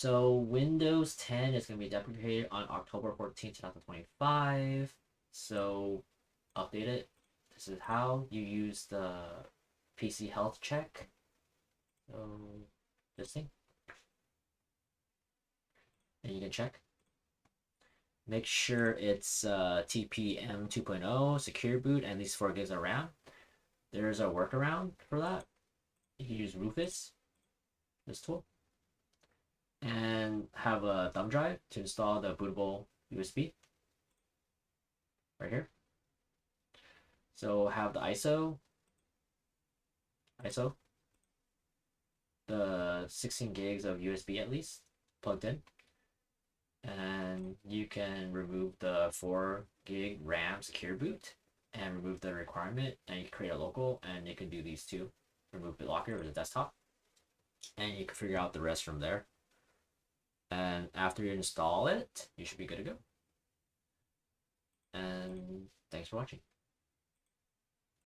So Windows 10 is going to be deprecated on October 14th, 2025. So update it. This is how you use the PC health check. So this thing. And you can check. Make sure it's TPM 2.0, secure boot, and these 4 gigs of RAM. There's a workaround for that. You can use Rufus, this tool, and have a thumb drive to install the bootable USB right here. So have the ISO, the 16 gigs of USB at least plugged in, and you can remove the 4 gig RAM secure boot and remove the requirement, and you can create a local, and you can do these two, remove BitLocker or the desktop, and you can figure out the rest from there. And after you install it, you should be good to go. And thanks for watching.